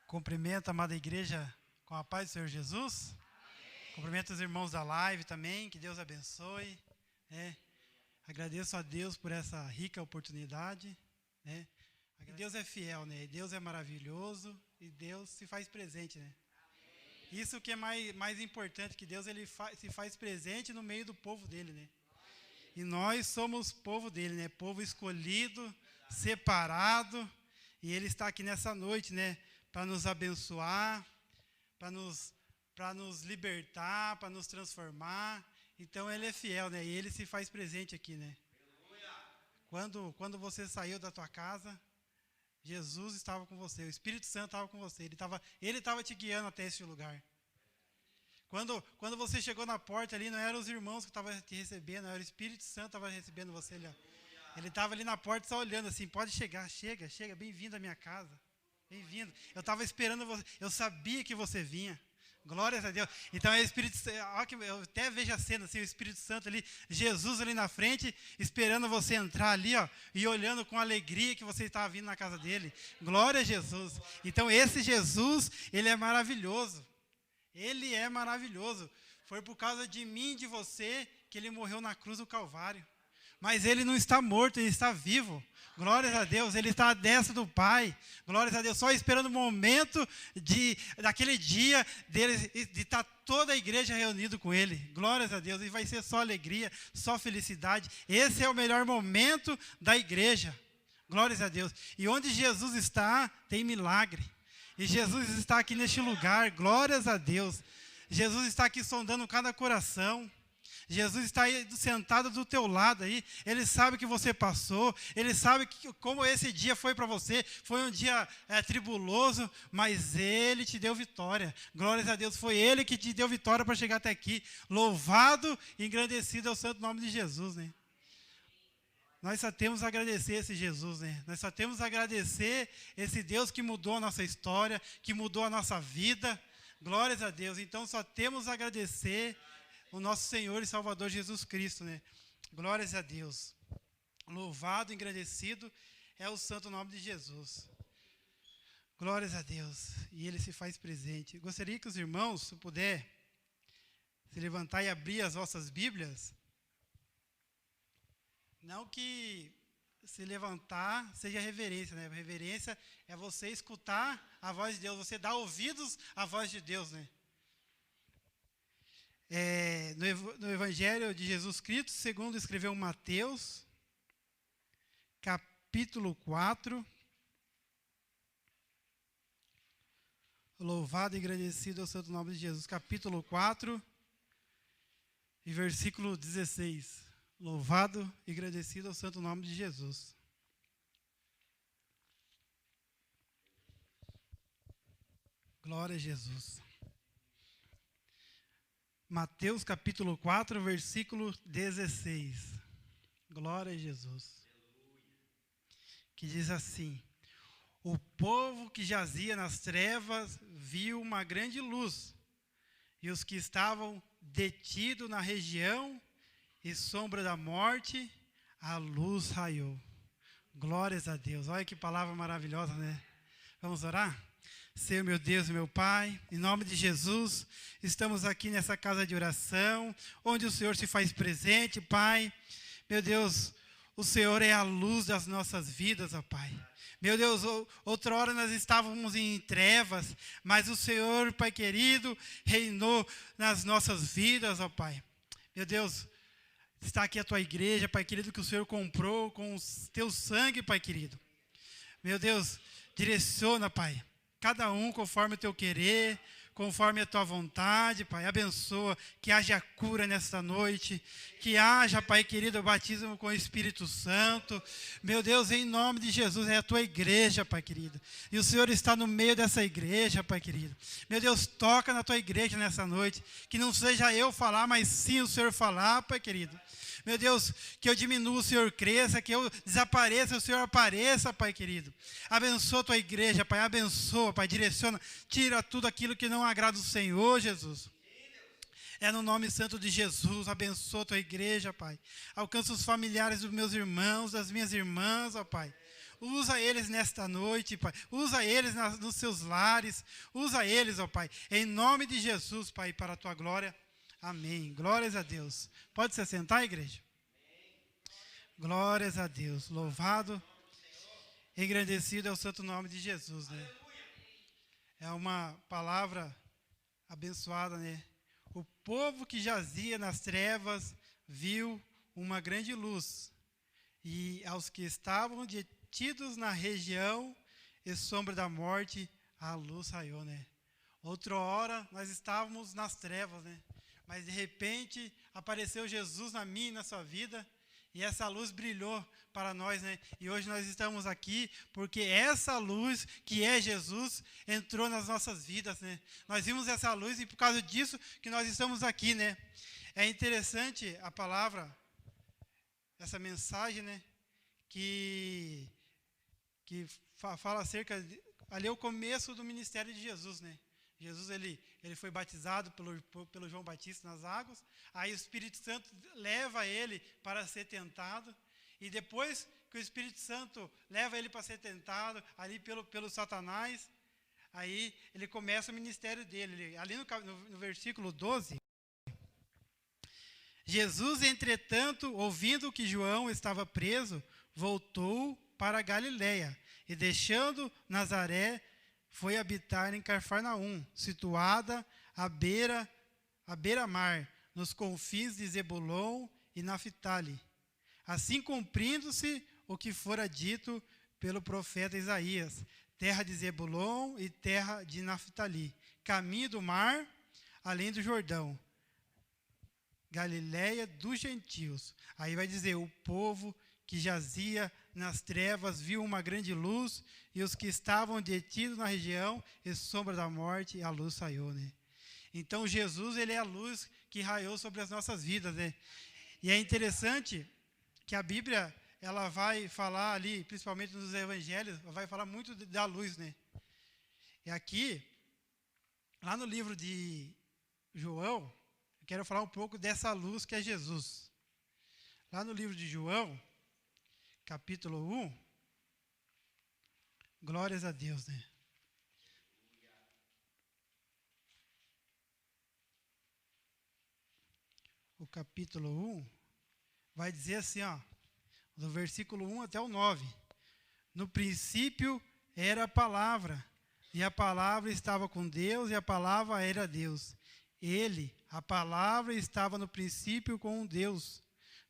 Cumprimento a amada igreja com a paz do Senhor Jesus. Amém. Cumprimento os irmãos da live também, que Deus abençoe. Agradeço a Deus por essa rica oportunidade. Deus é fiel, Deus é maravilhoso e Deus se faz presente. Amém. Isso que é mais importante, que Deus se faz presente no meio do povo dele. E nós somos povo dele, povo escolhido, separado, e ele está aqui nessa noite, para nos abençoar, para nos libertar, para nos transformar. Então ele é fiel, e ele se faz presente aqui, Quando você saiu da tua casa, Jesus estava com você, o Espírito Santo estava com você, ele estava te guiando até esse lugar. Quando você chegou na porta ali, não eram os irmãos que estavam te recebendo, era o Espírito Santo que estava recebendo você ali. Ele estava ali na porta só olhando assim, pode chegar, chega, bem-vindo à minha casa. Bem-vindo. Eu estava esperando você, eu sabia que você vinha. Glórias a Deus. Então é o Espírito Santo, eu até vejo a cena assim, o Espírito Santo ali, Jesus ali na frente, esperando você entrar ali, e olhando com alegria que você estava vindo na casa dele. Glória a Jesus. Então esse Jesus, ele é maravilhoso. Ele é maravilhoso. Foi por causa de mim e de você que ele morreu na cruz do Calvário. Mas ele não está morto, ele está vivo. Glórias a Deus, ele está à destra do Pai. Glórias a Deus, só esperando o momento daquele dia de estar toda a igreja reunida com ele. Glórias a Deus, e vai ser só alegria, só felicidade. Esse é o melhor momento da igreja. Glórias a Deus. E onde Jesus está, tem milagre. E Jesus está aqui neste lugar. Glórias a Deus. Jesus está aqui sondando cada coração. Jesus está aí sentado do teu lado aí, ele sabe que você passou, ele sabe como esse dia foi para você, foi um dia tribuloso, mas ele te deu vitória. Glórias a Deus, foi ele que te deu vitória para chegar até aqui. Louvado e engrandecido é o santo nome de Jesus, Nós só temos a agradecer esse Jesus, Nós só temos a agradecer esse Deus que mudou a nossa história, que mudou a nossa vida. Glórias a Deus. Então só temos a agradecer o nosso Senhor e Salvador Jesus Cristo, Glórias a Deus. Louvado e engrandecido é o santo nome de Jesus. Glórias a Deus. E ele se faz presente. Gostaria que os irmãos, se puder, se levantar e abrir as vossas Bíblias. Não que se levantar seja reverência, Reverência é você escutar a voz de Deus, você dar ouvidos à voz de Deus, No Evangelho de Jesus Cristo, segundo escreveu Mateus, capítulo 4. Louvado e agradecido ao santo nome de Jesus. Capítulo 4 e versículo 16. Louvado e agradecido ao santo nome de Jesus. Glória a Jesus. Mateus capítulo 4, versículo 16. Glória a Jesus. Que diz assim: o povo que jazia nas trevas viu uma grande luz, e os que estavam detidos na região e sombra da morte, a luz raiou. Glórias a Deus. Olha que palavra maravilhosa, Vamos orar? Senhor, meu Deus e meu Pai, em nome de Jesus, estamos aqui nessa casa de oração, onde o Senhor se faz presente, Pai. Meu Deus, o Senhor é a luz das nossas vidas, ó Pai. Meu Deus, outra hora nós estávamos em trevas, mas o Senhor, Pai querido, reinou nas nossas vidas, ó Pai. Meu Deus, está aqui a Tua igreja, Pai querido, que o Senhor comprou com o Teu sangue, Pai querido. Meu Deus, direciona, Pai, cada um conforme o Teu querer, conforme a Tua vontade, Pai. Abençoa, que haja cura nesta noite, que haja, Pai querido, o batismo com o Espírito Santo. Meu Deus, em nome de Jesus, é a Tua igreja, Pai querido. E o Senhor está no meio dessa igreja, Pai querido. Meu Deus, toca na Tua igreja nessa noite, que não seja eu falar, mas sim o Senhor falar, Pai querido. Meu Deus, que eu diminua, o Senhor cresça, que eu desapareça, o Senhor apareça, Pai querido. Abençoa a Tua igreja, Pai, abençoa, Pai, direciona, tira tudo aquilo que não agrada o Senhor, Jesus. É no nome santo de Jesus, abençoa a Tua igreja, Pai. Alcança os familiares dos meus irmãos, das minhas irmãs, ó Pai. Usa eles nesta noite, Pai. Usa eles nos seus lares. Usa eles, ó Pai. Em nome de Jesus, Pai, para a tua glória. Amém. Glórias a Deus. Pode se sentar, igreja? Glórias a Deus. Louvado, engrandecido é o santo nome de Jesus, né? É uma palavra abençoada, né? O povo que jazia nas trevas viu uma grande luz, e aos que estavam detidos na região e sombra da morte, a luz raiou, né? Outra hora nós estávamos nas trevas, né? Mas de repente apareceu Jesus na minha e na sua vida, e essa luz brilhou para nós, né? E hoje nós estamos aqui porque essa luz, que é Jesus, entrou nas nossas vidas, né? Nós vimos essa luz e por causa disso que nós estamos aqui, né? É interessante a palavra, essa mensagem, né? Que fala acerca, ali é o começo do ministério de Jesus, né? Jesus, ele foi batizado pelo João Batista nas águas, aí o Espírito Santo leva ele para ser tentado, e depois que o Espírito Santo leva ele para ser tentado, ali pelo Satanás, aí ele começa o ministério dele. Ali no versículo 12, Jesus, entretanto, ouvindo que João estava preso, voltou para a Galiléia, e deixando Nazaré, foi habitar em Cafarnaum, situada à beira-mar, nos confins de Zebulon e Naftali, assim cumprindo-se o que fora dito pelo profeta Isaías: terra de Zebulon e terra de Naftali, caminho do mar, além do Jordão, Galiléia dos gentios. Aí vai dizer: o povo que jazia nas trevas viu uma grande luz, e os que estavam detidos na região e sombra da morte, a luz saiu, né? Então Jesus, ele é a luz que raiou sobre as nossas vidas, né? E é interessante que a Bíblia, ela vai falar ali, principalmente nos evangelhos, vai falar muito da luz, né? E aqui, lá no livro de João, eu quero falar um pouco dessa luz que é Jesus. Lá no livro de João, capítulo 1, glórias a Deus, né? O capítulo 1 vai dizer assim, ó, do versículo 1 até o 9. No princípio era a palavra, e a palavra estava com Deus, e a palavra era Deus. Ele, a palavra, estava no princípio com Deus.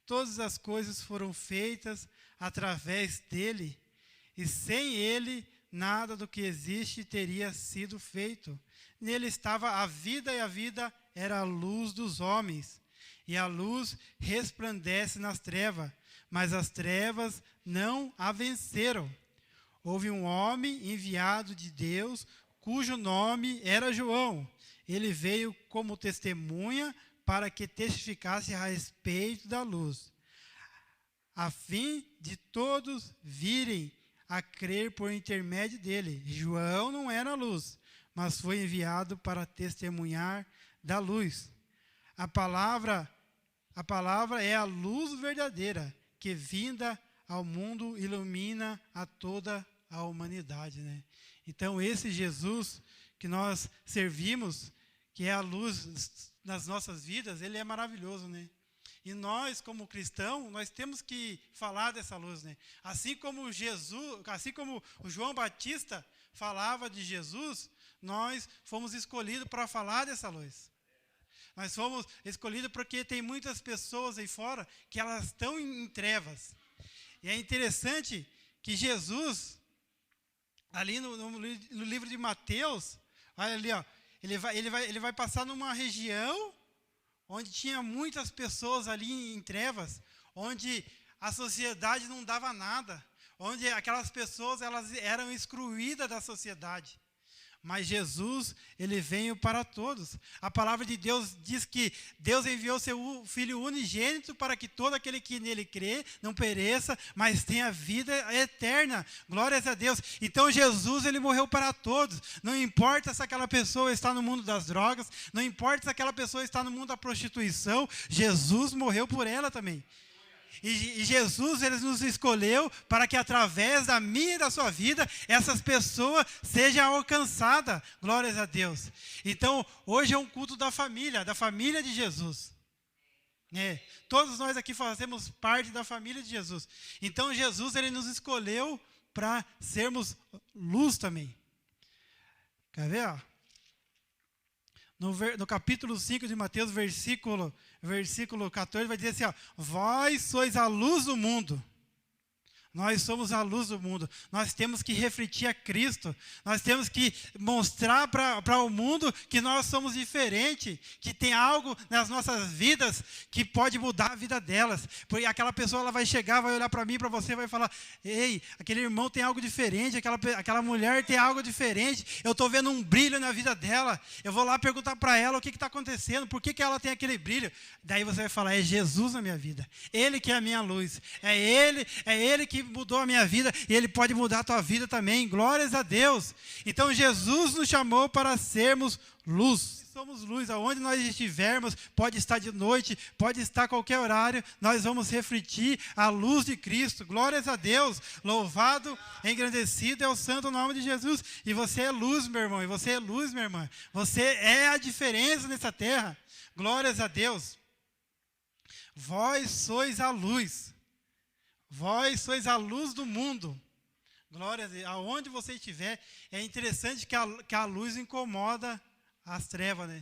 Todas as coisas foram feitas através dele, e sem ele, nada do que existe teria sido feito. Nele estava a vida, e a vida era a luz dos homens. E a luz resplandece nas trevas, mas as trevas não a venceram. Houve um homem enviado de Deus, cujo nome era João. Ele veio como testemunha para que testificasse a respeito da luz, a fim de todos virem a crer por intermédio dele. João não era a luz, mas foi enviado para testemunhar da luz. A palavra é a luz verdadeira, que vinda ao mundo ilumina a toda a humanidade, né? Então esse Jesus que nós servimos, que é a luz nas nossas vidas, ele é maravilhoso, né? E nós, como cristãos, nós temos que falar dessa luz, né? Assim como o João Batista falava de Jesus, nós fomos escolhidos para falar dessa luz. Nós fomos escolhidos porque tem muitas pessoas aí fora que elas estão em trevas. E é interessante que Jesus, ali no livro de Mateus, olha ali, ó, ele vai passar numa região onde tinha muitas pessoas ali em trevas, onde a sociedade não dava nada, onde aquelas pessoas elas eram excluídas da sociedade. Mas Jesus, ele veio para todos. A palavra de Deus diz que Deus enviou seu Filho unigênito para que todo aquele que nele crê não pereça, mas tenha vida eterna. Glórias a Deus. Então Jesus, ele morreu para todos. Não importa se aquela pessoa está no mundo das drogas, não importa se aquela pessoa está no mundo da prostituição, Jesus morreu por ela também. E Jesus, ele nos escolheu para que através da minha e da sua vida, essas pessoas sejam alcançadas. Glórias a Deus. Então, hoje é um culto da família de Jesus. Todos nós aqui fazemos parte da família de Jesus. Então, Jesus, ele nos escolheu para sermos luz também. Quer ver? Ó? No capítulo 5 de Mateus, versículo 14, vai dizer assim, ó, vós sois a luz do mundo. Nós somos a luz do mundo. Nós temos que refletir a Cristo. Nós temos que mostrar para o mundo que nós somos diferentes, que tem algo nas nossas vidas que pode mudar a vida delas. Porque aquela pessoa, ela vai chegar, vai olhar para mim, para você, vai falar, ei, aquele irmão tem algo diferente, aquela mulher tem algo diferente. Eu estou vendo um brilho na vida dela. Eu vou lá perguntar para ela o que está acontecendo, por que ela tem aquele brilho. Daí você vai falar, é Jesus na minha vida. Ele que é a minha luz. É Ele que mudou a minha vida e Ele pode mudar a tua vida também. Glórias a Deus. Então Jesus nos chamou para sermos luz. Somos luz, aonde nós estivermos, pode estar de noite, pode estar a qualquer horário, nós vamos refletir a luz de Cristo. Glórias a Deus. Louvado, engrandecido é o santo nome de Jesus. E você é luz, meu irmão, e você é luz, minha irmã. Você é a diferença nessa terra. Glórias a Deus. Vós sois a luz. Vós sois a luz do mundo. Glória a Deus. Aonde você estiver, é interessante que a luz incomoda as trevas, né?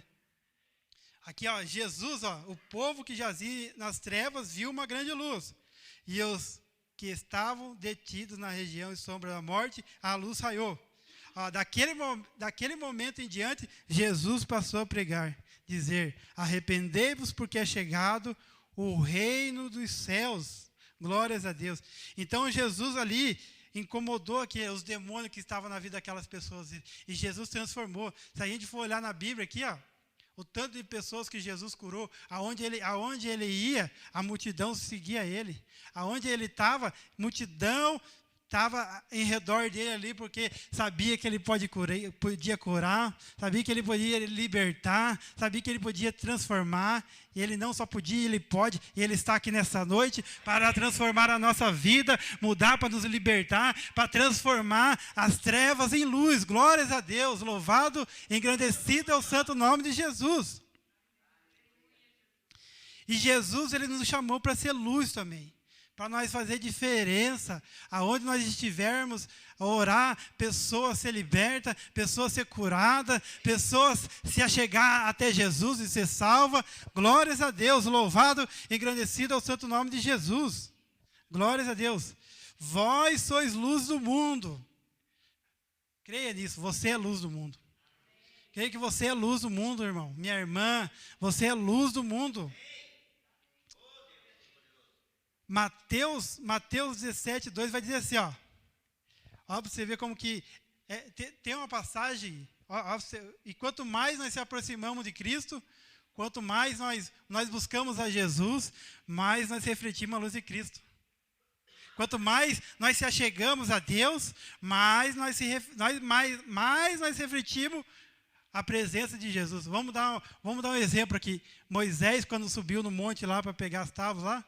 Aqui, ó, Jesus, ó, o povo que jazia nas trevas viu uma grande luz. E os que estavam detidos na região e sombra da morte, a luz raiou. Ó, daquele momento em diante, Jesus passou a pregar, dizer, arrependei-vos porque é chegado o reino dos céus. Glórias a Deus. Então, Jesus ali incomodou aqui os demônios que estavam na vida daquelas pessoas. E Jesus transformou. Se a gente for olhar na Bíblia aqui, ó, o tanto de pessoas que Jesus curou, aonde ele ia, a multidão seguia ele. Aonde ele estava, multidão estava em redor dele ali, porque sabia que ele podia curar, sabia que ele podia libertar, sabia que ele podia transformar. E ele não só podia, ele pode, e ele está aqui nessa noite para transformar a nossa vida, mudar para nos libertar, para transformar as trevas em luz. Glórias a Deus, louvado, engrandecido é o santo nome de Jesus. E Jesus, ele nos chamou para ser luz também. Para nós fazer diferença, aonde nós estivermos, a orar, pessoas ser libertas, pessoas ser curadas, pessoas se achegar até Jesus e ser salva. Glórias a Deus, louvado, engrandecido é o santo nome de Jesus. Glórias a Deus. Vós sois luz do mundo. Creia nisso, você é luz do mundo. Creia que você é luz do mundo, irmão. Minha irmã, você é luz do mundo. Mateus 17, 2 vai dizer assim, ó para você ver como que tem uma passagem, e quanto mais nós se aproximamos de Cristo, quanto mais nós buscamos a Jesus, mais nós refletimos a luz de Cristo. Quanto mais nós se achegamos a Deus, mais nós refletimos a presença de Jesus. Vamos dar um exemplo aqui. Moisés, quando subiu no monte lá para pegar as tábuas lá,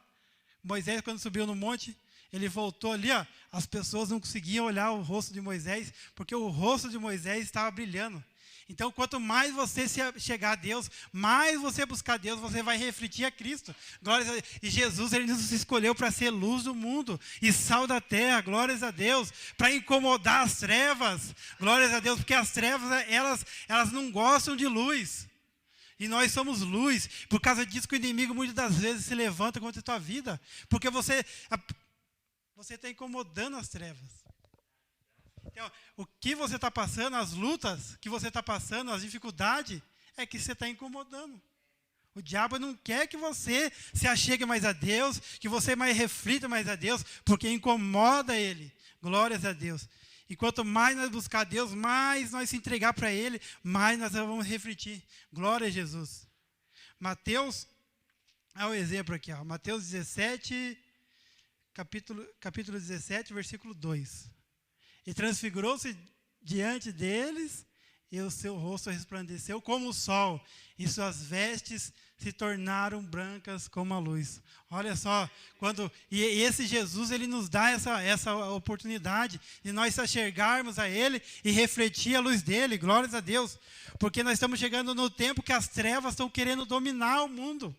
Moisés, quando subiu no monte, ele voltou ali, ó, as pessoas não conseguiam olhar o rosto de Moisés, porque o rosto de Moisés estava brilhando. Então, quanto mais você se chegar a Deus, mais você buscar Deus, você vai refletir a Cristo. Glórias a Deus. E Jesus, ele nos escolheu para ser luz do mundo e sal da terra. Glórias a Deus. Para incomodar as trevas. Glórias a Deus, porque as trevas, elas não gostam de luz. E nós somos luz. Por causa disso que o inimigo muitas das vezes se levanta contra a tua vida. Porque você está incomodando as trevas. Então, o que você está passando, as lutas que você está passando, as dificuldades, é que você está incomodando. O diabo não quer que você se achegue mais a Deus, que você mais reflita mais a Deus, porque incomoda ele. Glórias a Deus. E quanto mais nós buscar Deus, mais nós se entregar para Ele, mais nós vamos refletir. Glória a Jesus. Mateus, olha o exemplo aqui, ó. Mateus 17, capítulo 17, versículo 2. E transfigurou-se diante deles, e o seu rosto resplandeceu como o sol, e suas vestes se tornaram brancas como a luz. Olha só, e esse Jesus, ele nos dá essa oportunidade de nós enxergarmos a ele e refletir a luz dele, glórias a Deus, porque nós estamos chegando no tempo que as trevas estão querendo dominar o mundo.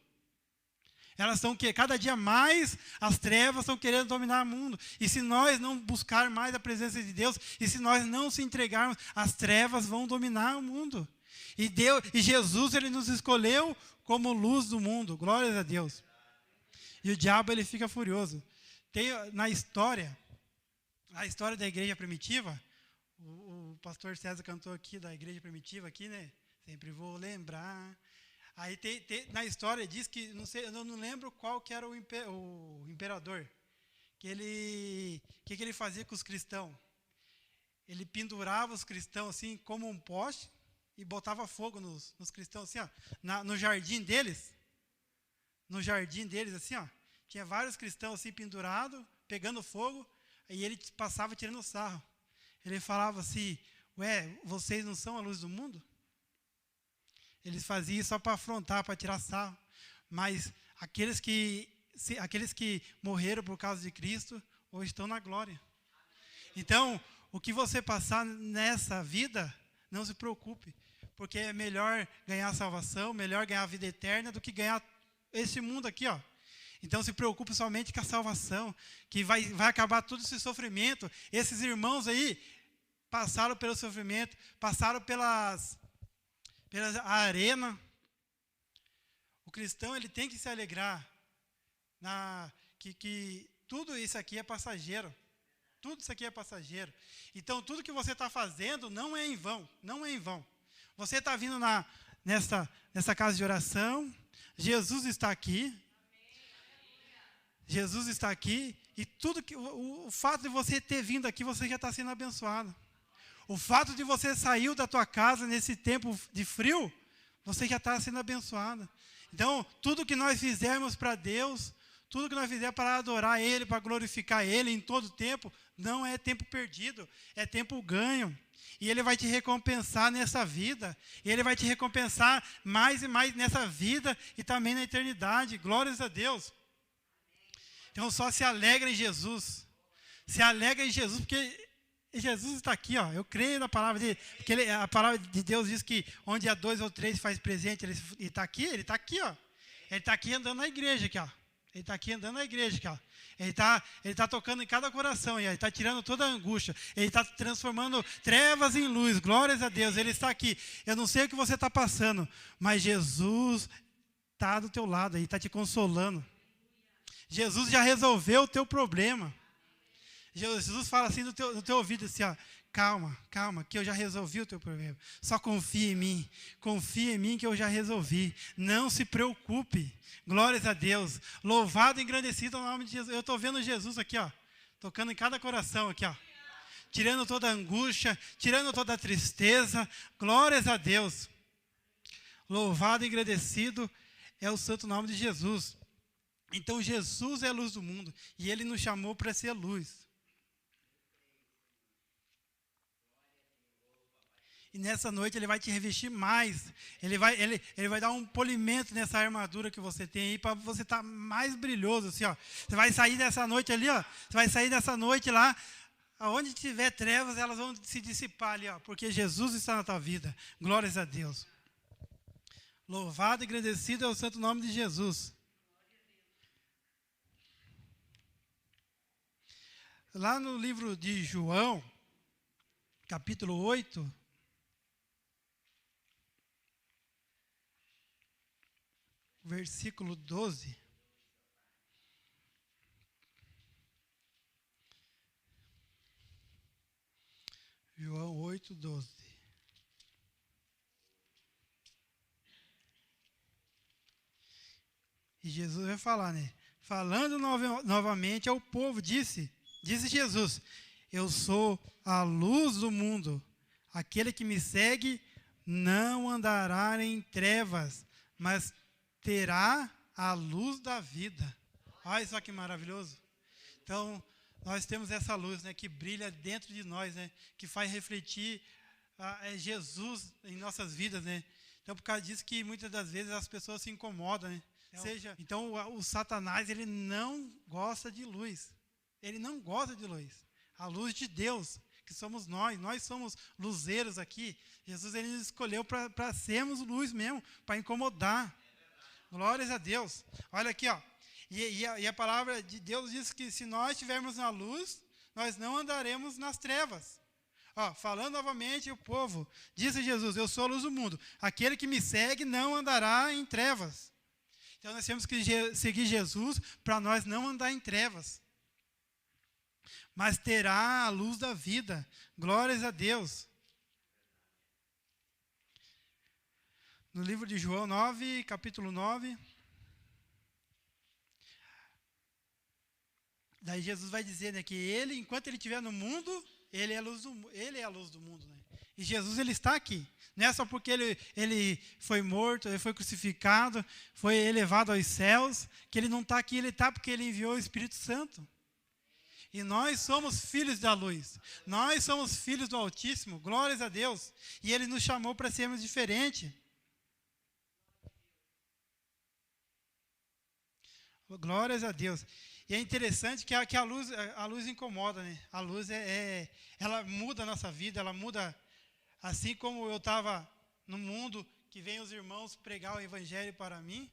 Elas estão cada dia mais, as trevas estão querendo dominar o mundo. E se nós não buscar mais a presença de Deus, e se nós não se entregarmos, as trevas vão dominar o mundo. E Jesus, ele nos escolheu como luz do mundo. Glórias a Deus. E o diabo, ele fica furioso. Tem na história, a história da igreja primitiva, o pastor César cantou aqui da igreja primitiva aqui, né? Sempre vou lembrar. Aí na história diz que, eu não lembro qual que era o imperador, que ele fazia com os cristãos. Ele pendurava os cristãos assim como um poste e botava fogo nos cristãos assim, ó, no jardim deles. No jardim deles assim, ó, tinha vários cristãos assim pendurados, pegando fogo, e ele passava tirando sarro. Ele falava assim: "Ué, vocês não são a luz do mundo?" Eles faziam isso só para afrontar, para tirar sarro. Mas aqueles que morreram por causa de Cristo, hoje estão na glória. Então, o que você passar nessa vida, não se preocupe. Porque é melhor ganhar a salvação, melhor ganhar a vida eterna, do que ganhar esse mundo aqui, ó. Então, se preocupe somente com a salvação, que vai acabar todo esse sofrimento. Esses irmãos aí passaram pelo sofrimento, passaram pela arena. O cristão, ele tem que se alegrar que tudo isso aqui é passageiro. Tudo isso aqui é passageiro. Então, tudo que você está fazendo não é em vão. Não é em vão. Você está vindo nessa casa de oração. Jesus está aqui. Jesus está aqui. E o fato de você ter vindo aqui, você já está sendo abençoado. O fato de você sair da tua casa nesse tempo de frio, você já está sendo abençoado. Então, tudo que nós fizermos para Deus, tudo que nós fizermos para adorar Ele, para glorificar Ele em todo tempo, não é tempo perdido, é tempo ganho. E Ele vai te recompensar nessa vida. E Ele vai te recompensar mais e mais nessa vida e também na eternidade. Glórias a Deus. Então, só se alegra em Jesus. Se alegra em Jesus, porque Jesus está aqui, ó. Eu creio na palavra dele, porque a palavra de Deus diz que onde há 2 ou 3 faz presente, ele está aqui, ó. Ele está aqui andando na igreja aqui, ó. Ele está aqui andando na igreja aqui, ó. Ele tá tocando em cada coração, ele está tirando toda a angústia, ele está transformando trevas em luz. Glórias a Deus, ele está aqui. Eu não sei o que você está passando, mas Jesus está do teu lado, ele está te consolando. Jesus já resolveu o teu problema. Jesus fala assim no teu ouvido, assim, ó: calma, que eu já resolvi o teu problema. Só confia em mim que eu já resolvi. Não se preocupe. Glórias a Deus. Louvado e engrandecido é o nome de Jesus. Eu estou vendo Jesus aqui, ó, tocando em cada coração aqui, ó, tirando toda a angústia, tirando toda a tristeza. Glórias a Deus. Louvado e engrandecido é o santo nome de Jesus. Então, Jesus é a luz do mundo e Ele nos chamou para ser luz. E nessa noite Ele vai te revestir mais. Ele vai dar um polimento nessa armadura que você tem aí, para você estar mais brilhoso, assim, ó. Você vai sair dessa noite ali, ó. Você vai sair dessa noite lá. Aonde tiver trevas, elas vão se dissipar ali, ó. Porque Jesus está na tua vida. Glórias a Deus. Louvado e agradecido é o santo nome de Jesus. Lá no livro de João, capítulo 8, versículo 12. João 8, 12. E Jesus vai falar, né? Falando novamente ao povo, disse Jesus: eu sou a luz do mundo. Aquele que me segue não andará em trevas, mas terá a luz da vida. Olha só que maravilhoso. Então, nós temos essa luz, né, que brilha dentro de nós, né, que faz refletir Jesus em nossas vidas, né? Então, por causa disso que muitas das vezes as pessoas se incomodam, né? Então, o Satanás, ele não gosta de luz. Ele não gosta de luz. A luz de Deus, que somos nós somos luzeiros aqui. Jesus, ele nos escolheu para sermos luz mesmo, para incomodar. Glórias a Deus. Olha aqui, ó. E a palavra de Deus diz que se nós estivermos na luz, nós não andaremos nas trevas. Ó, falando novamente o povo, disse Jesus, eu sou a luz do mundo. Aquele que me segue não andará em trevas. Então nós temos que seguir Jesus para nós não andar em trevas. Mas terá a luz da vida. Glórias a Deus. No livro de João 9, capítulo 9. Daí Jesus vai dizer, né, que ele, enquanto ele estiver no mundo, ele é a luz do mundo. Né? E Jesus, ele está aqui. Não é só porque ele foi morto, ele foi crucificado, foi elevado aos céus, que ele não está aqui, ele está porque ele enviou o Espírito Santo. E nós somos filhos da luz. Nós somos filhos do Altíssimo. Glórias a Deus. E ele nos chamou para sermos diferentes. Glórias a Deus. E é interessante que a luz incomoda, né? A luz ela muda a nossa vida, ela muda. Assim como eu estava no mundo, que vem os irmãos pregar o evangelho para mim,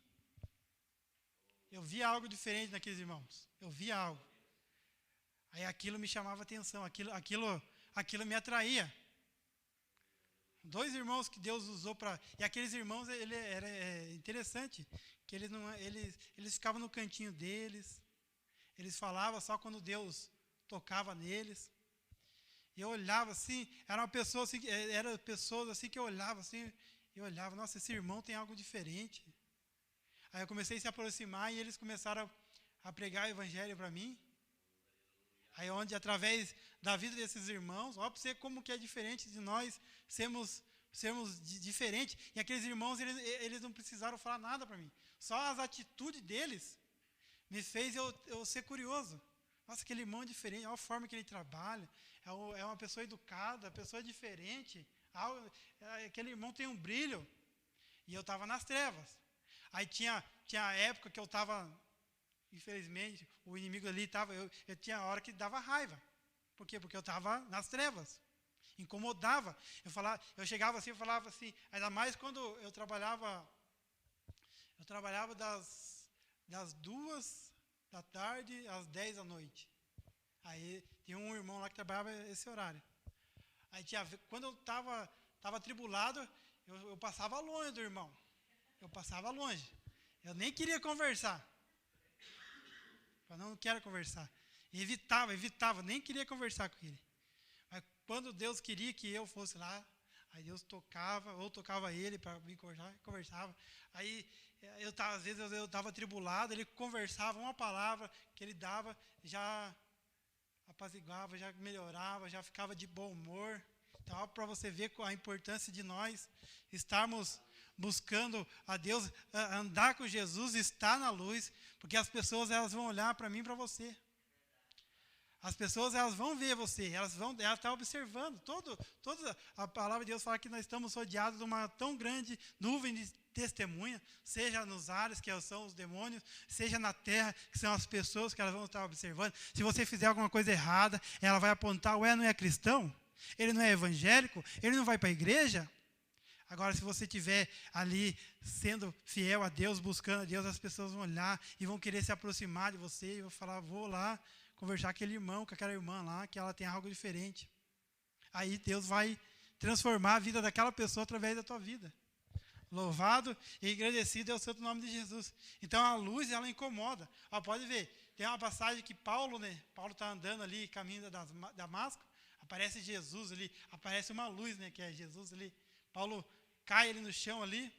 eu via algo diferente naqueles irmãos. Eu via algo. Aí aquilo me chamava atenção, aquilo me atraía. 2 irmãos que Deus usou para... E aqueles irmãos, era interessante, que eles ficavam no cantinho deles, eles falavam só quando Deus tocava neles. E eu olhava assim, eram pessoas assim que eu olhava assim, e olhava, nossa, esse irmão tem algo diferente. Aí eu comecei a se aproximar e eles começaram a pregar o evangelho para mim. Aí onde, através da vida desses irmãos, ó, para você como que é diferente de nós sermos diferentes. E aqueles irmãos, eles não precisaram falar nada para mim. Só as atitudes deles me fez eu ser curioso. Nossa, aquele irmão é diferente, olha a forma que ele trabalha. É uma pessoa educada, pessoa diferente. Aquele irmão tem um brilho. E eu estava nas trevas. Aí tinha a época que eu estava... Infelizmente, o inimigo ali estava... Eu tinha hora que dava raiva. Por quê? Porque eu estava nas trevas. Incomodava. Eu chegava assim, eu falava assim... Ainda mais quando eu trabalhava... Eu trabalhava das 2 da tarde às 10 da noite. Aí tinha um irmão lá que trabalhava esse horário. Aí quando eu estava atribulado, eu passava longe do irmão. Eu passava longe. Eu nem queria conversar. Eu não quero conversar. Evitava, nem queria conversar com ele. Mas quando Deus queria que eu fosse lá, aí Deus tocava ele para me conversava. Aí às vezes eu estava atribulado, ele conversava, uma palavra que ele dava, já apaziguava, já melhorava, já ficava de bom humor. Então, para você ver a importância de nós estarmos buscando a Deus, andar com Jesus, estar na luz, porque as pessoas elas vão olhar para mim e para você. As pessoas elas vão ver você, elas estão observando. Toda a palavra de Deus fala que nós estamos rodeados de uma tão grande nuvem de testemunha, seja nos ares, que são os demônios, seja na terra, que são as pessoas que elas vão estar observando. Se você fizer alguma coisa errada, ela vai apontar, não é cristão? Ele não é evangélico? Ele não vai para a igreja? Agora, se você estiver ali sendo fiel a Deus, buscando a Deus, as pessoas vão olhar e vão querer se aproximar de você e vão falar, vou lá conversar com aquele irmão, com aquela irmã lá, que ela tem algo diferente. Aí Deus vai transformar a vida daquela pessoa através da tua vida. Louvado e agradecido é o santo nome de Jesus. Então a luz, ela incomoda. Ó, pode ver, tem uma passagem que Paulo está andando ali, caminho da Damasco, aparece Jesus ali, aparece uma luz, que é Jesus ali. Paulo cai ali no chão ali,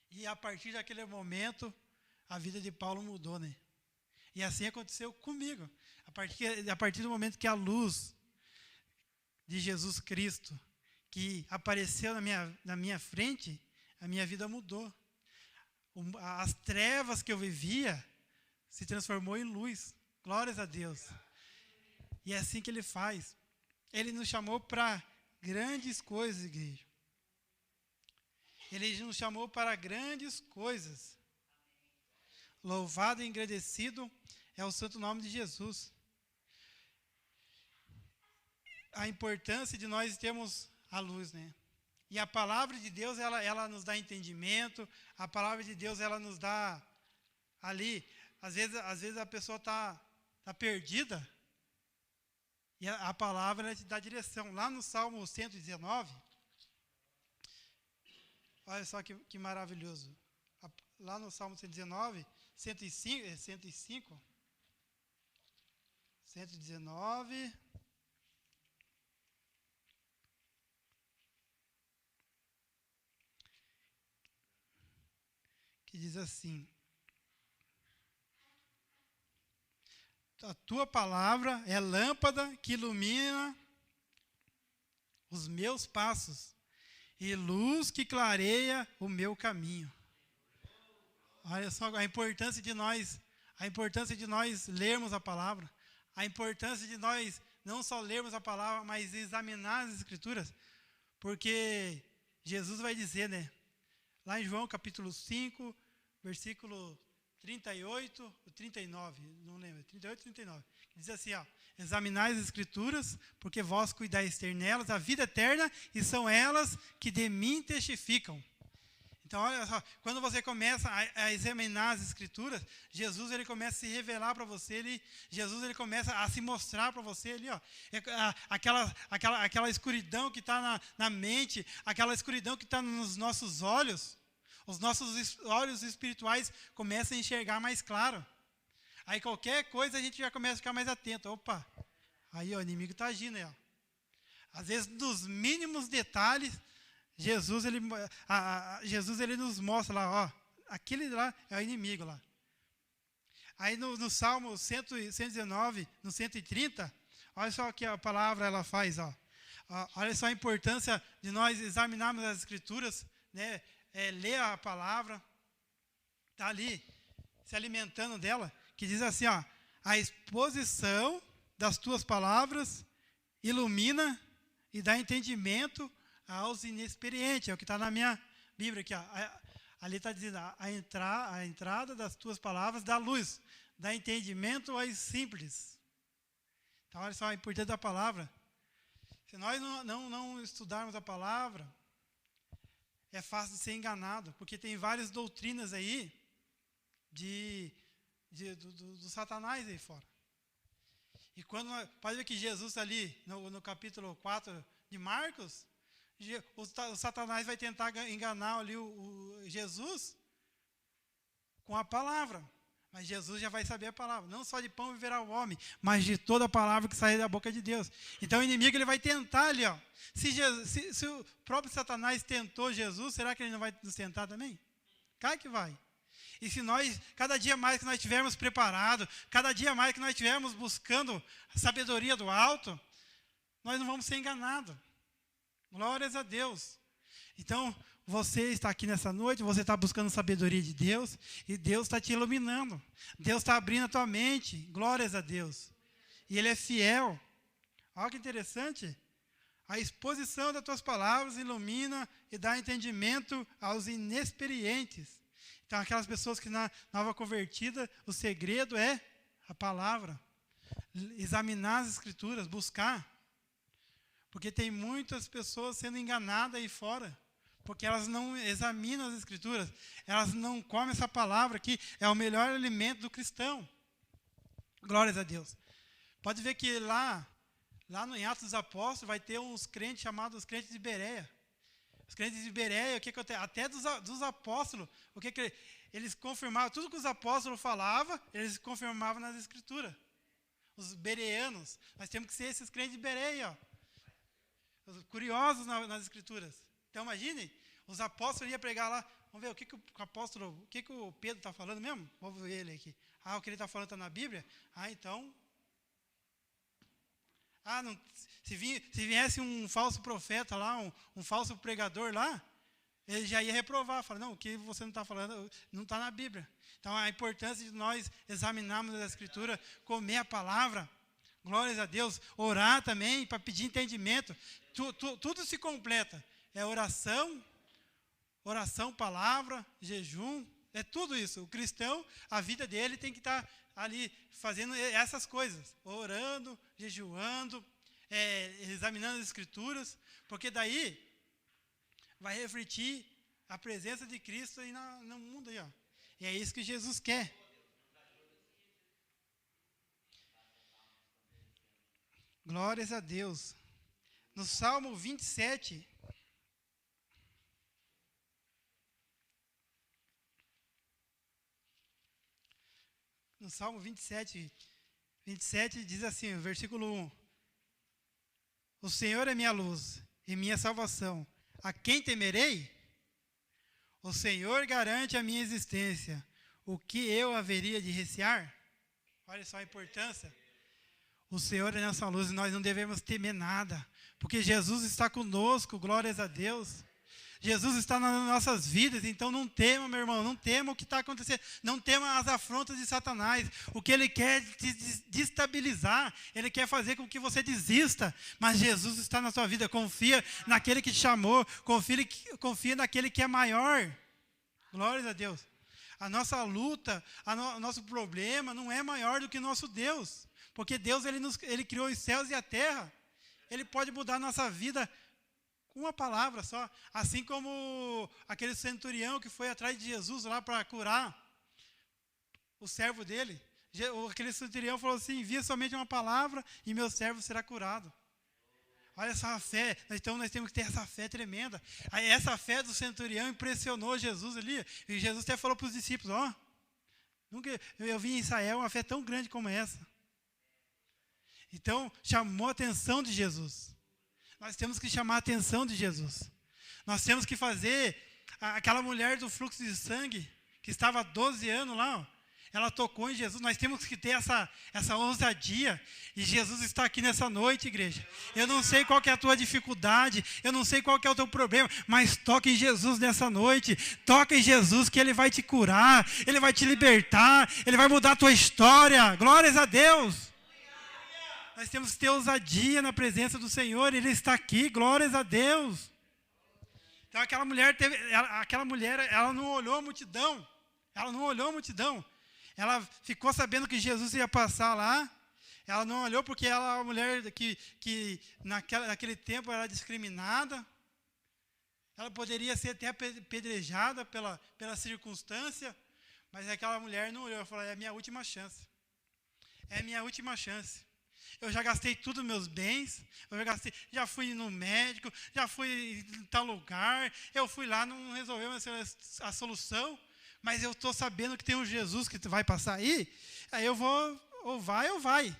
e a partir daquele momento, a vida de Paulo mudou, E assim aconteceu comigo. A partir do momento que a luz de Jesus Cristo, que apareceu na minha frente, a minha vida mudou. As trevas que eu vivia se transformou em luz. Glórias a Deus. E é assim que Ele faz. Ele nos chamou para grandes coisas, igreja. Ele nos chamou para grandes coisas. Louvado e agradecido é o santo nome de Jesus. A importância de nós termos a luz, né? E a palavra de Deus, ela nos dá entendimento. A palavra de Deus, ela nos dá ali. Às vezes a pessoa está perdida. E a palavra, ela te dá direção. Lá no Salmo 119, olha só que maravilhoso. Lá no Salmo 119, 105, 119, que diz assim: a tua palavra é lâmpada que ilumina os meus passos e luz que clareia o meu caminho. Olha só a importância de nós lermos a palavra, a importância de nós não só lermos a palavra, mas examinar as Escrituras, porque Jesus vai dizer, né, lá em João capítulo 5, versículo 38 ou 39, não lembro, 38 ou 39, diz assim, ó: examinai as Escrituras, porque vós cuidais ter nelas a vida eterna, e são elas que de mim testificam. Então, olha só, quando você começa a examinar as Escrituras, Jesus, ele começa a se revelar para você, Jesus, ele começa a se mostrar para você ali, ó, aquela escuridão que está na mente, aquela escuridão que está nos nossos olhos, os nossos olhos espirituais começam a enxergar mais claro. Aí qualquer coisa a gente já começa a ficar mais atento. Opa, aí ó, o inimigo está agindo aí, ó. Às vezes, dos mínimos detalhes, Jesus ele nos mostra lá, ó, aquele lá é o inimigo lá. Aí no Salmo 119, no 130, olha só o que a palavra ela faz, ó. Olha só a importância de nós examinarmos as Escrituras, né? Ler a palavra, está ali, se alimentando dela, que diz assim, ó: a exposição das tuas palavras ilumina e dá entendimento aos inexperientes. É o que está na minha Bíblia aqui, ó. Ali está dizendo, a entrada das tuas palavras dá luz, dá entendimento aos simples. Então, olha só a importância da palavra. Se nós não estudarmos a palavra, é fácil de ser enganado, porque tem várias doutrinas aí do Satanás aí fora. E quando pode ver que Jesus está ali no capítulo 4 de Marcos, o Satanás vai tentar enganar ali o Jesus com a palavra. Mas Jesus já vai saber a palavra. Não só de pão viverá o homem, mas de toda a palavra que sair da boca de Deus. Então o inimigo ele vai tentar ali, ó. Se o próprio Satanás tentou Jesus, será que ele não vai nos tentar também? Claro que vai. E se nós, cada dia mais que nós estivermos preparados, cada dia mais que nós estivermos buscando a sabedoria do alto, nós não vamos ser enganados. Glórias a Deus. Então, você está aqui nessa noite, você está buscando sabedoria de Deus, e Deus está te iluminando. Deus está abrindo a tua mente. Glórias a Deus. E Ele é fiel. Olha que interessante. A exposição das tuas palavras ilumina e dá entendimento aos inexperientes. Então, aquelas pessoas que na nova convertida, o segredo é a palavra. Examinar as Escrituras, buscar. Porque tem muitas pessoas sendo enganadas aí fora, porque elas não examinam as Escrituras, elas não comem essa palavra que é o melhor alimento do cristão. Glórias a Deus. Pode ver que lá no Atos dos Apóstolos vai ter uns crentes chamados os crentes de Bereia. Os crentes de Bereia, até dos apóstolos, eles confirmavam, tudo que os apóstolos falavam, eles confirmavam nas Escrituras. Os bereanos, nós temos que ser esses crentes de Bereia, ó. Curiosos nas Escrituras. Então imagine, os apóstolos iam pregar lá, vamos ver o que o Pedro está falando mesmo? Vamos ver ele aqui. O que ele está falando está na Bíblia? Então, não, se viesse um falso profeta lá, um falso pregador lá, ele já ia reprovar, falar, não, o que você não está falando não está na Bíblia. Então a importância de nós examinarmos a Escritura, comer a palavra, Glórias a Deus. Orar também para pedir entendimento. Tudo se completa. É oração, palavra, jejum. É tudo isso. O cristão, a vida dele tem que estar ali fazendo essas coisas. Orando, jejuando, examinando as escrituras. Porque daí vai refletir a presença de Cristo aí no mundo. Aí, ó. E é isso que Jesus quer. Glórias a Deus. No Salmo 27, no Salmo 27 diz assim, versículo 1. O Senhor é minha luz e minha salvação. A quem temerei? O Senhor garante a minha existência. O que eu haveria de recear? Olha só a importância. O Senhor é nossa luz e nós não devemos temer nada, porque Jesus está conosco, glórias a Deus. Jesus está nas nossas vidas, então não tema, meu irmão, não tema o que está acontecendo, não tema as afrontas de Satanás. O que ele quer é te destabilizar, ele quer fazer com que você desista, mas Jesus está na sua vida, confia naquele que te chamou, confia naquele que é maior. Glórias a Deus. A nossa luta, o nosso problema não é maior do que o nosso Deus. Porque Deus, ele criou os céus e a terra. Ele pode mudar a nossa vida com uma palavra só. Assim como aquele centurião que foi atrás de Jesus lá para curar o servo dele. Aquele centurião falou assim, envia somente uma palavra e meu servo será curado. Olha essa fé. Então nós temos que ter essa fé tremenda. Aí, essa fé do centurião impressionou Jesus ali. E Jesus até falou para os discípulos, nunca eu vi em Israel uma fé tão grande como essa. Então, chamou a atenção de Jesus. Nós temos que chamar a atenção de Jesus. Nós temos que fazer aquela mulher do fluxo de sangue, que estava há 12 anos lá, ela tocou em Jesus. Nós temos que ter essa ousadia. E Jesus está aqui nessa noite, igreja. Eu não sei qual que é a tua dificuldade, eu não sei qual que é o teu problema, mas toca em Jesus nessa noite. Toca em Jesus que Ele vai te curar, Ele vai te libertar, Ele vai mudar a tua história. Glórias a Deus. Nós temos que ter ousadia na presença do Senhor. Ele está aqui, glórias a Deus. Então aquela mulher, ela não olhou a multidão. Ela ficou sabendo que Jesus ia passar lá. Ela não olhou porque ela é uma mulher que naquele tempo era discriminada. Ela poderia ser até apedrejada pela circunstância. Mas aquela mulher não olhou. Ela falou, é a minha última chance. É a minha última chance. Eu já gastei todos os meus bens, já fui no médico, já fui em tal lugar, eu fui lá, não resolveu a solução, mas eu estou sabendo que tem um Jesus que vai passar aí eu vou, ou vai.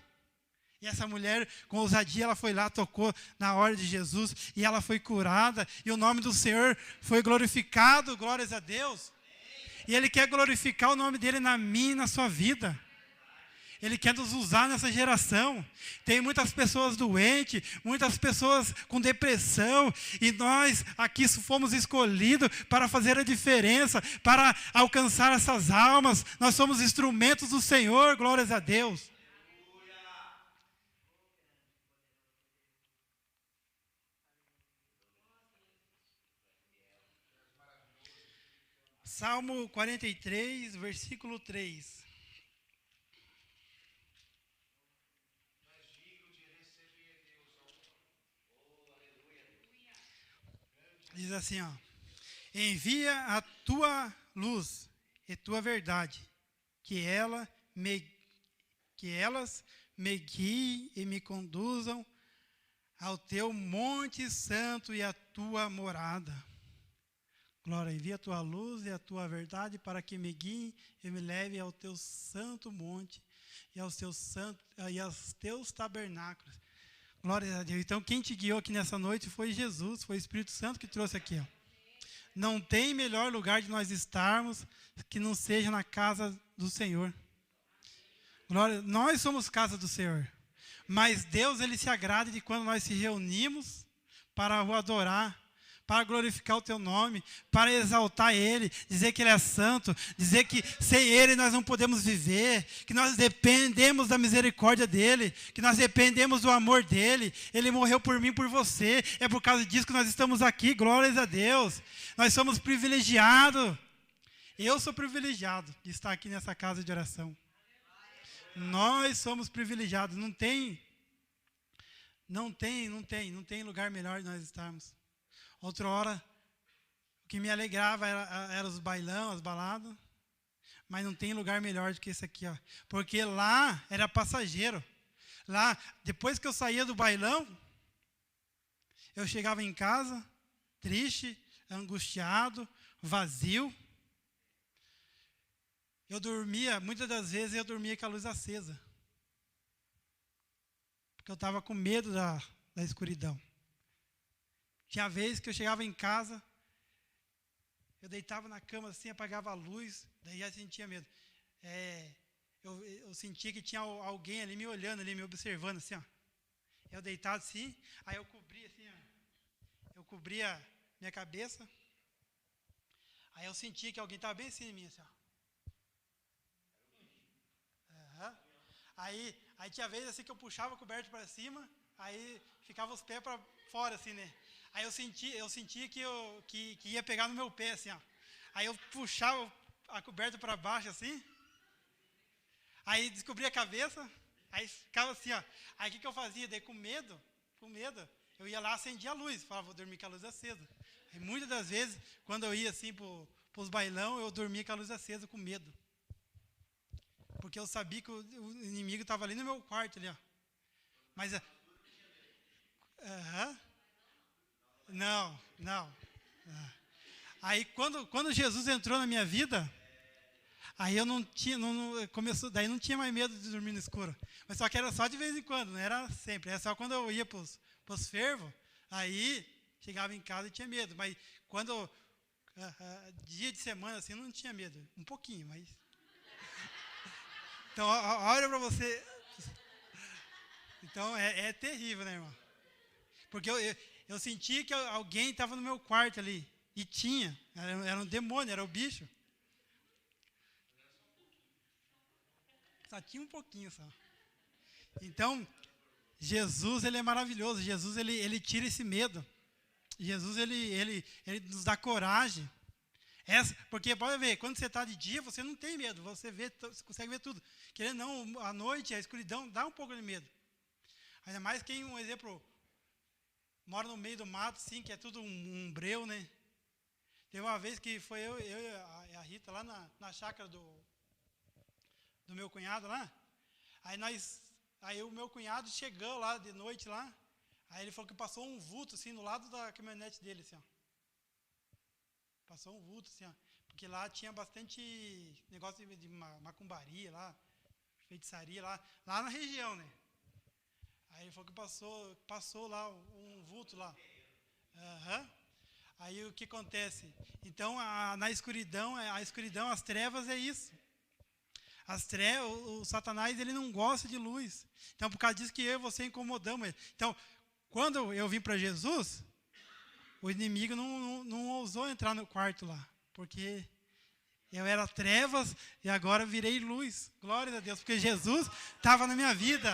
E essa mulher, com ousadia, ela foi lá, tocou na hora de Jesus, e ela foi curada, e o nome do Senhor foi glorificado, glórias a Deus. E Ele quer glorificar o nome dEle na minha e na sua vida. Ele quer nos usar nessa geração. Tem muitas pessoas doentes, muitas pessoas com depressão, e nós aqui fomos escolhidos para fazer a diferença, para alcançar essas almas. Nós somos instrumentos do Senhor, glórias a Deus. Salmo 43, versículo 3. Diz assim, envia a tua luz e tua verdade, que elas me guiem e me conduzam ao teu monte santo e à tua morada. Glória, envia a tua luz e a tua verdade para que me guiem e me leve ao teu santo monte e aos teus tabernáculos. Glória a Deus. Então, quem te guiou aqui nessa noite foi Jesus, foi o Espírito Santo que trouxe aqui. Não tem melhor lugar de nós estarmos que não seja na casa do Senhor. Glória, nós somos casa do Senhor. Mas Deus, Ele se agrada de quando nós se reunimos para o adorar, para glorificar o teu nome, para exaltar Ele, dizer que Ele é santo, dizer que sem Ele nós não podemos viver, que nós dependemos da misericórdia dEle, que nós dependemos do amor dEle. Ele morreu por mim e por você. É por causa disso que nós estamos aqui, glórias a Deus. Nós somos privilegiados. Eu sou privilegiado de estar aqui nessa casa de oração. Nós somos privilegiados. Não tem lugar melhor de nós estarmos. Outra hora, o que me alegrava era os bailão, as baladas. Mas não tem lugar melhor do que esse aqui, ó. Porque lá era passageiro. Lá, depois que eu saía do bailão, eu chegava em casa, triste, angustiado, vazio. Eu dormia, muitas das vezes eu dormia com a luz acesa. Porque eu estava com medo da escuridão. Tinha vezes que eu chegava em casa, eu deitava na cama assim, apagava a luz, daí já sentia medo. Eu sentia que tinha alguém ali me olhando, ali me observando assim, ó. Eu deitado assim, aí eu cobria assim, ó. Eu cobria minha cabeça, aí eu sentia que alguém estava bem assim em mim, assim, ó. Aí tinha vezes assim que eu puxava o coberto para cima, aí ficava os pés para fora, assim, né? Aí eu sentia que ia pegar no meu pé, assim, ó. Aí eu puxava a coberta para baixo, assim. Aí descobria a cabeça, aí ficava assim, ó. Aí o que eu fazia? Daí com medo, eu ia lá, acendia a luz, falava, vou dormir com a luz acesa. E muitas das vezes, quando eu ia assim para os bailão, eu dormia com a luz acesa com medo. Porque eu sabia que o inimigo estava ali no meu quarto, ali, ó. Mas... Não. Aí, quando Jesus entrou na minha vida, aí eu não tinha... daí não tinha mais medo de dormir no escuro. Mas só que era só de vez em quando, não era sempre. Era só quando eu ia para os fervos, aí chegava em casa e tinha medo. Mas quando... dia de semana, assim, não tinha medo. Um pouquinho, mas... Então, olha para você. Então, é terrível, né, irmão? Porque eu senti que alguém estava no meu quarto ali. E tinha. Era um demônio, era o bicho. Só tinha um pouquinho só. Então, Jesus, ele é maravilhoso. Jesus, ele tira esse medo. Jesus, ele nos dá coragem. Porque pode ver, quando você está de dia, você não tem medo, você consegue ver tudo. Querendo não, à noite, a escuridão dá um pouco de medo. Ainda mais quem, um exemplo, mora no meio do mato, assim, que é tudo um breu, né? Teve uma vez que foi eu e a Rita lá na chácara do meu cunhado lá. Aí o meu cunhado chegou lá de noite lá, aí ele falou que passou um vulto, assim, no lado da caminhonete dele, assim, ó. Passou um vulto, assim, ó, porque lá tinha bastante negócio de macumbaria lá, feitiçaria lá na região, né? Aí ele falou que passou lá um vulto lá. Aí o que acontece? Então, na escuridão, as trevas é isso. As trevas, o Satanás, ele não gosta de luz. Então, por causa disso que eu e você incomodamos ele. Então, quando eu vim para Jesus, o inimigo não ousou entrar no quarto lá, porque eu era trevas e agora virei luz. Glória a Deus, porque Jesus estava na minha vida.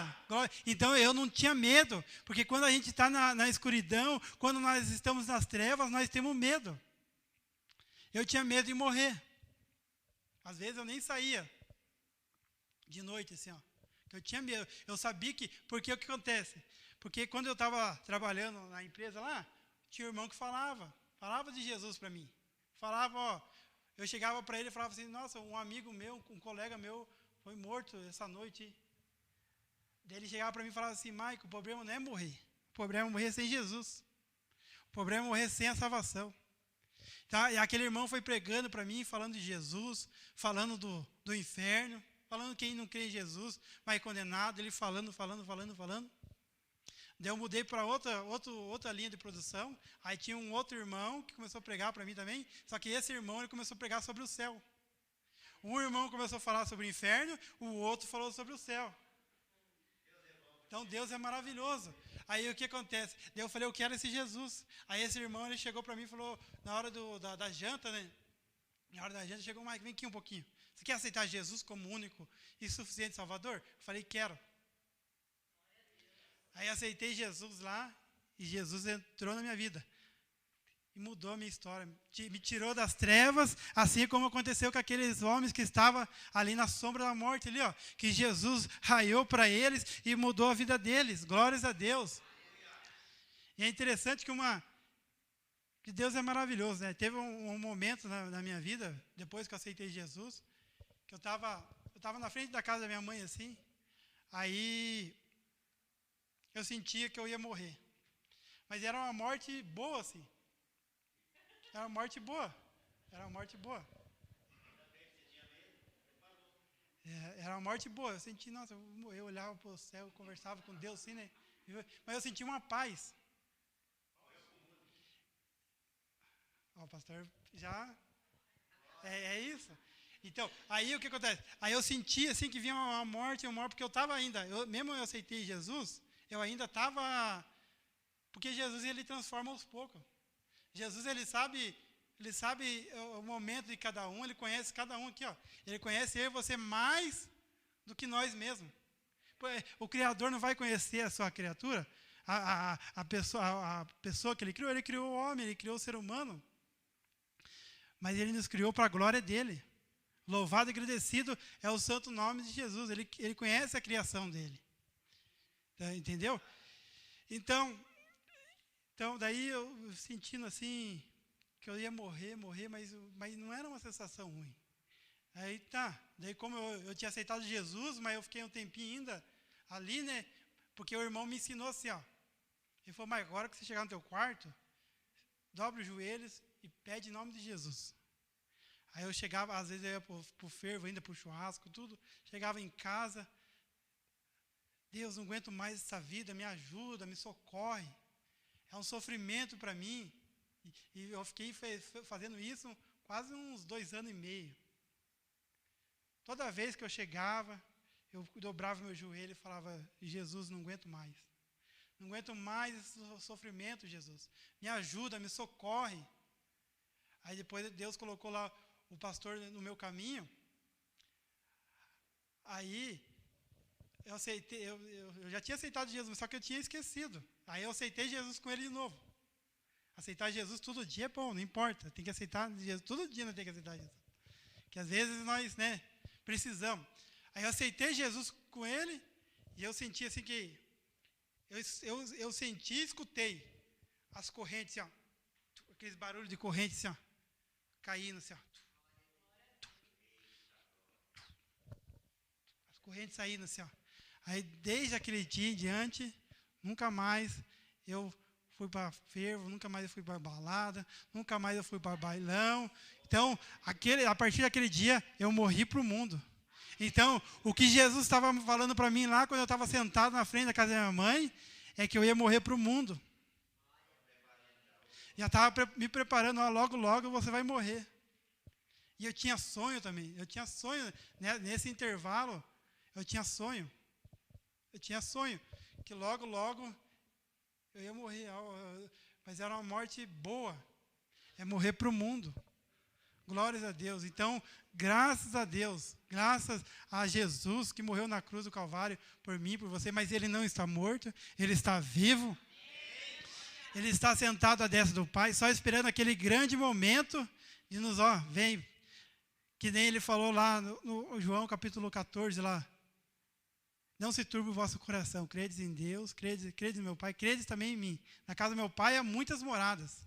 Então eu não tinha medo, porque quando a gente está na escuridão, quando nós estamos nas trevas, nós temos medo. Eu tinha medo de morrer. Às vezes eu nem saía de noite, assim, ó. Eu tinha medo. Eu sabia porque o que acontece? Porque quando eu estava trabalhando na empresa lá, tinha um irmão que falava de Jesus para mim. Falava, ó, eu chegava para ele e falava assim, nossa, um amigo meu, um colega meu foi morto essa noite. Daí ele chegava para mim e falava assim, Maico, o problema não é morrer. O problema é morrer sem Jesus. O problema é morrer sem a salvação. Tá? E aquele irmão foi pregando para mim, falando de Jesus, falando do inferno, falando que quem não crê em Jesus vai condenado, ele falando. Daí eu mudei para outra linha de produção. Aí tinha um outro irmão que começou a pregar para mim também. Só que esse irmão ele começou a pregar sobre o céu. Um irmão começou a falar sobre o inferno, o outro falou sobre o céu. Então Deus é maravilhoso. Aí o que acontece? Daí eu falei, eu quero esse Jesus. Aí esse irmão, ele chegou para mim e falou, na hora da janta, né? Na hora da janta, chegou, Mike, vem aqui um pouquinho. Você quer aceitar Jesus como único e suficiente Salvador? Eu falei, quero. Aí aceitei Jesus lá e Jesus entrou na minha vida. E mudou a minha história. Me tirou das trevas, assim como aconteceu com aqueles homens que estavam ali na sombra da morte, ali, ó, que Jesus raiou para eles e mudou a vida deles. Glórias a Deus. E é interessante que Deus é maravilhoso, né? Teve um momento na minha vida, depois que eu aceitei Jesus, que eu estava na frente da casa da minha mãe, assim, aí eu sentia que eu ia morrer. Mas era uma morte boa, assim. Era uma morte boa. Era uma morte boa. Era uma morte boa. Eu senti, nossa, eu olhava para o céu, conversava com Deus, assim, né? Mas eu senti uma paz. Ó, o pastor já... É isso. Então, aí o que acontece? Aí eu senti, assim, que vinha uma morte, porque eu estava ainda... mesmo eu aceitei Jesus, eu ainda estava... Porque Jesus, ele transforma aos poucos. Jesus, ele sabe o momento de cada um, ele conhece cada um aqui, ó. Ele conhece eu e você mais do que nós mesmos. O Criador não vai conhecer a sua criatura, a pessoa que ele criou o homem, ele criou o ser humano. Mas ele nos criou para a glória dele. Louvado e agradecido é o santo nome de Jesus. Ele conhece a criação dele. Entendeu? Então, daí eu sentindo assim, que eu ia morrer, mas não era uma sensação ruim. Aí daí como eu tinha aceitado Jesus, mas eu fiquei um tempinho ainda ali, né? Porque o irmão me ensinou assim, ó. Ele falou, mas agora que você chegar no teu quarto, dobre os joelhos e pede em nome de Jesus. Aí eu chegava, às vezes eu ia pro fervo, ainda pro churrasco, tudo. Chegava em casa, Deus, não aguento mais essa vida, me ajuda, me socorre. É um sofrimento para mim. E eu fiquei fazendo isso quase uns 2 anos e meio. Toda vez que eu chegava, eu dobrava meu joelho e falava, Jesus, não aguento mais. Não aguento mais esse sofrimento, Jesus. Me ajuda, me socorre. Aí depois Deus colocou lá o pastor no meu caminho. Aí eu aceitei, eu já tinha aceitado Jesus, só que eu tinha esquecido. Aí eu aceitei Jesus com ele de novo. Aceitar Jesus todo dia é bom, não importa. Tem que aceitar Jesus, todo dia nós temos que aceitar Jesus. Que às vezes nós, né, precisamos. Aí eu aceitei Jesus com ele e eu senti assim que... Eu senti e escutei as correntes, assim, ó, aqueles barulhos de corrente, assim, ó, caindo, assim, ó. As correntes saindo, assim, ó. Aí, desde aquele dia em diante, nunca mais eu fui para fervo, nunca mais eu fui para balada, nunca mais eu fui para bailão. Então, a partir daquele dia, eu morri para o mundo. Então, o que Jesus estava falando para mim lá, quando eu estava sentado na frente da casa da minha mãe, é que eu ia morrer para o mundo. Já estava me preparando, logo, logo você vai morrer. E eu tinha sonho também. Eu tinha sonho, né, nesse intervalo, eu tinha sonho. Eu tinha sonho que logo, logo eu ia morrer. Mas era uma morte boa. É morrer para o mundo. Glórias a Deus. Então, graças a Deus, graças a Jesus que morreu na cruz do Calvário por mim, por você, mas ele não está morto, ele está vivo. Ele está sentado à destra do Pai, só esperando aquele grande momento de nos, vem, que nem ele falou lá no João capítulo 14, lá. Não se turbe o vosso coração, credes em Deus, credes no meu Pai, credes também em mim. Na casa do meu Pai há muitas moradas.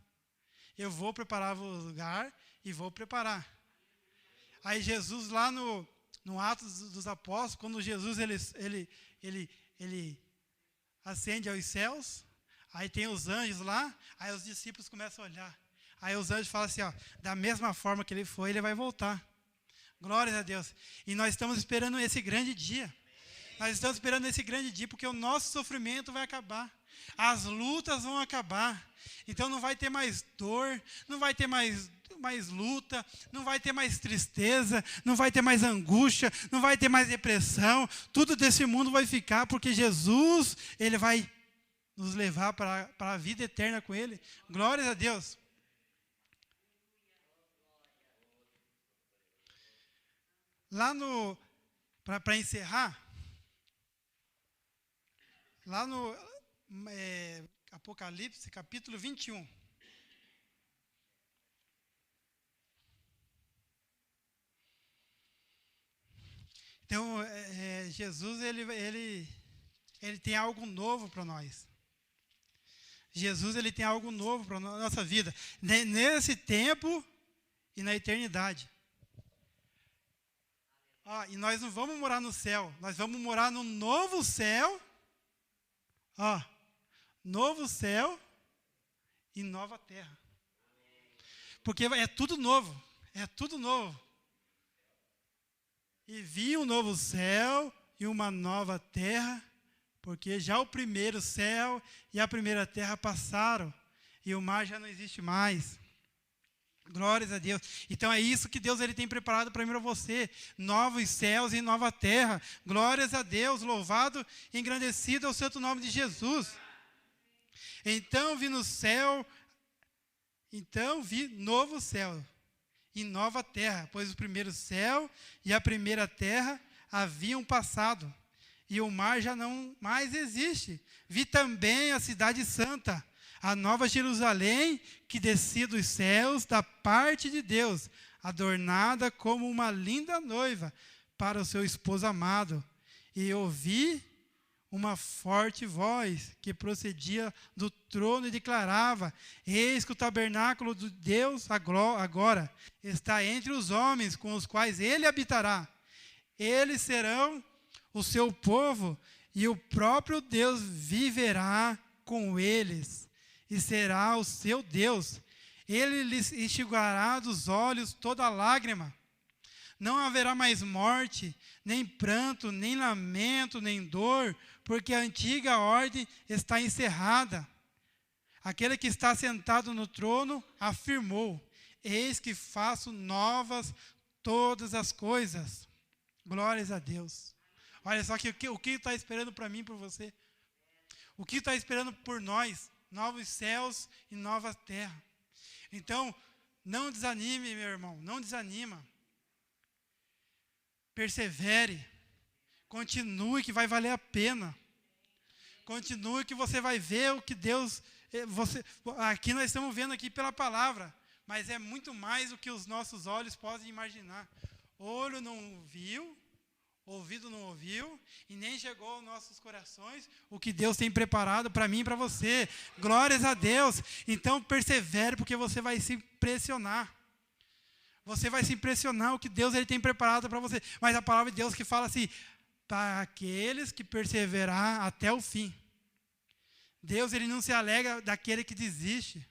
Eu vou preparar o lugar e vou preparar. Aí Jesus lá no Atos dos Apóstolos, quando Jesus ele ascende aos céus, aí tem os anjos lá, aí os discípulos começam a olhar. Aí os anjos falam assim, da mesma forma que ele foi, ele vai voltar. Glória a Deus. E nós estamos esperando esse grande dia. Nós estamos esperando esse grande dia, porque o nosso sofrimento vai acabar. As lutas vão acabar. Então não vai ter mais dor, não vai ter mais luta, não vai ter mais tristeza, não vai ter mais angústia, não vai ter mais depressão. Tudo desse mundo vai ficar, porque Jesus, ele vai nos levar para a vida eterna com Ele. Glórias a Deus. Lá no, para encerrar, lá no Apocalipse, capítulo 21. Então, Jesus, ele tem algo novo para nós. Jesus, ele tem algo novo para a nossa vida. Nesse tempo e na eternidade. E nós não vamos morar no céu. Nós vamos morar no novo céu. Novo céu e nova terra. Porque é tudo novo. É tudo novo. E vi um novo céu e uma nova terra, porque já o primeiro céu e a primeira terra passaram, e o mar já não existe mais. Glórias a Deus. Então é isso que Deus ele tem preparado para mim e para você. Novos céus e nova terra. Glórias a Deus. Louvado e engrandecido é o santo nome de Jesus. Então vi no céu, novo céu e nova terra, pois o primeiro céu e a primeira terra haviam passado, e o mar já não mais existe. Vi também a cidade santa, a nova Jerusalém, que descia dos céus da parte de Deus, adornada como uma linda noiva para o seu esposo amado. E ouvi uma forte voz que procedia do trono e declarava: eis que o tabernáculo de Deus agora está entre os homens, com os quais ele habitará. Eles serão o seu povo, e o próprio Deus viverá com eles, e será o seu Deus. Ele lhes enxugará dos olhos toda lágrima. Não haverá mais morte, nem pranto, nem lamento, nem dor, porque a antiga ordem está encerrada. Aquele que está sentado no trono afirmou: eis que faço novas todas as coisas. Glórias a Deus. Olha só o que está esperando para mim e por você. O que está esperando por nós? Novos céus e nova terra. Então, não desanime, meu irmão, não desanima. Persevere. Continue que vai valer a pena. Continue que você vai ver o que Deus... aqui nós estamos vendo aqui pela palavra, mas é muito mais do que os nossos olhos podem imaginar. Olho não viu, ouvido não ouviu, e nem chegou aos nossos corações o que Deus tem preparado para mim e para você. Glórias a Deus. Então persevere, porque você vai se impressionar. Você vai se impressionar o que Deus ele tem preparado para você. Mas a palavra de Deus que fala assim: para aqueles que perseverar até o fim. Deus ele não se alegra daquele que desiste.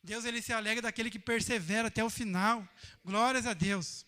Deus ele se alegra daquele que persevera até o final. Glórias a Deus.